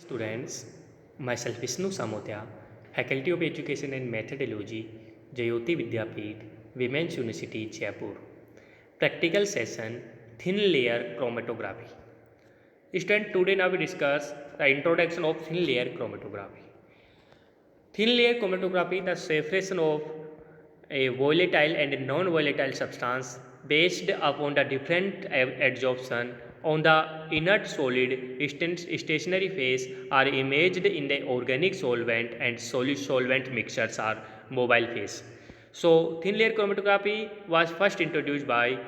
Students, myself Vishnu Samotia, Faculty of Education and Methodology, Jayoti Vidyapeeth, Women's University, Jaipur. Practical session, thin layer chromatography. Student, today now we discuss the introduction of thin layer chromatography. Thin layer chromatography, the separation of a volatile and non-volatile substance based upon the different adsorption on the inert solid stationary phase are imaged in the organic solvent and solid solvent mixtures are mobile phase. So thin layer chromatography was first introduced by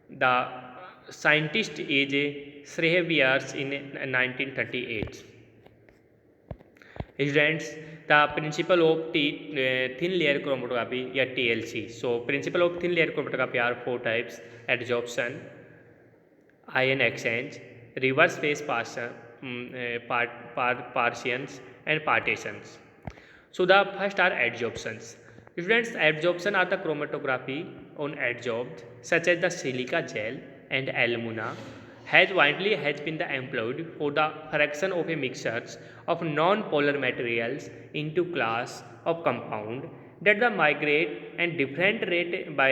the scientist A.J. Srehbiers in 1938. Students, the principle of thin layer chromatography या TLC. So principle of thin layer chromatography are four types: adsorption, ion exchange, reverse phase partitions and partitions. So the first are adsorptions. Students, adsorption are the chromatography on adsorbed such as the silica gel and alumina has been employed for the fraction of a mixtures of non-polar materials into class of compound that the migrate and different rate by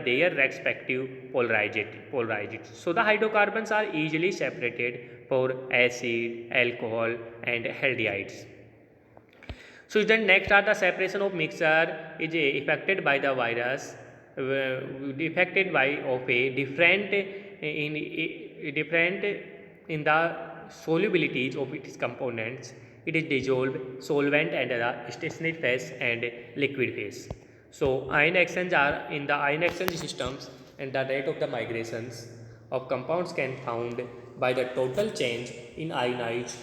their respective polarities. So the hydrocarbons are easily separated for acid, alcohol and aldehydes. So then next are the separation of mixture is affected by the virus, affected by of a different in the solubilities of its components. It is dissolved, solvent and the stationary phase and liquid phase. So ion exchange are in the ion exchange systems, and the rate of the migrations of compounds can found by the total change in ionized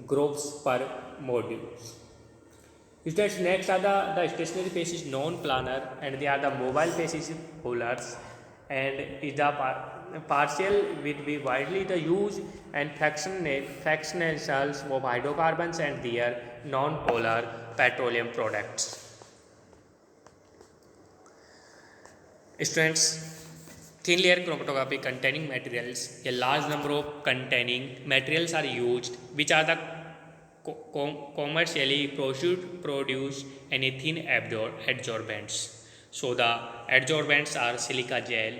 groups per modules. Students, next are the stationary phase is non-planar and they are the mobile phase is polars, and is the partial will be widely the use and fractionals of hydrocarbons and their non-polar petroleum products. Students, thin layer chromatography containing materials, a large number of containing materials are used which are the commercially produced any thin adsorbents. So the adsorbents are silica gel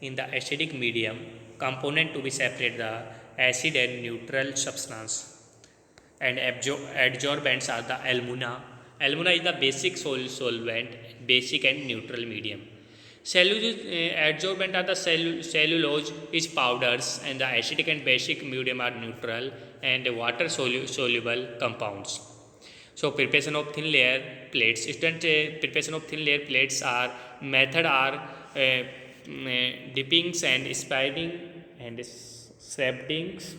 in the acidic medium component to be separate the acid and neutral substance, and adsorbents are the alumina. Alumina is the basic solvent, basic and neutral medium. Cellulose adsorbent are the cellulose is powders, and the acidic and basic medium are neutral and water soluble compounds. So preparation of thin layer plates. Student, preparation of thin layer plates are method are dippings and spreading and shreddings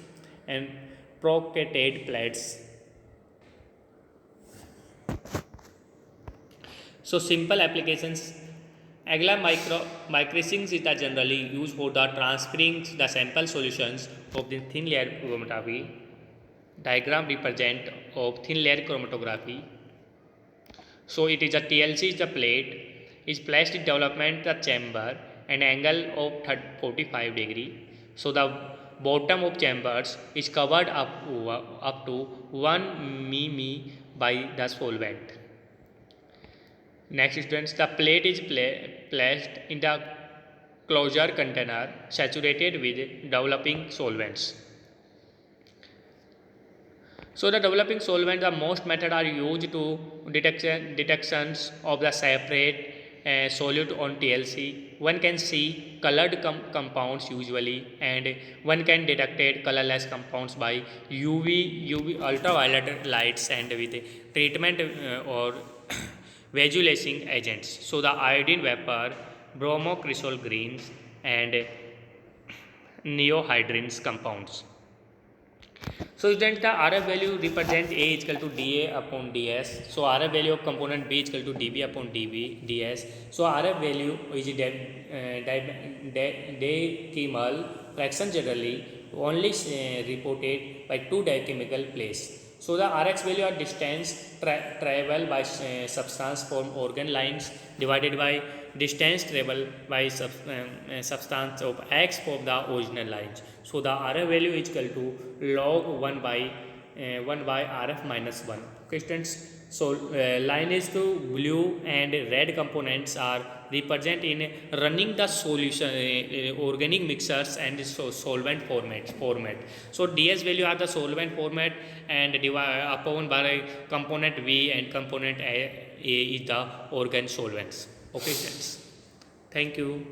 and procated plates. So simple applications. Agla microsyncs is generally used for the transferring the sample solutions of the thin layer chromatography. Diagram represent of thin layer chromatography. So it is a TLC is the plate is placed in development the chamber an angle of 45 degree. So the bottom of chambers is covered up to 1 mm by the solvent. Next students, the plate is placed in the closure container saturated with developing solvents. So the developing solvent, the most method are used to detections of the separate solute on TLC. One can see colored compounds usually, and one can detect colorless compounds by UV ultraviolet lights and with treatment or visualizing agents. So the iodine vapor, bromocresol greens and neohydrins compounds. So then the RF value represent A is equal to dA upon ds. So RF value of component B is equal to dB upon ds. So RF value is decimal fraction generally only reported by two dichemical place. So the Rx value are distance travel by substance from organ lines divided by distance travel by substance of X for the original lines. So the Rf value is equal to log 1 by Rf minus 1. Okay students. So line is to blue and red components are represent in running the solution organic mixers and solvent format. So ds value are the solvent format and upon by component V and component A is the organ solvents. Okay friends, thank you.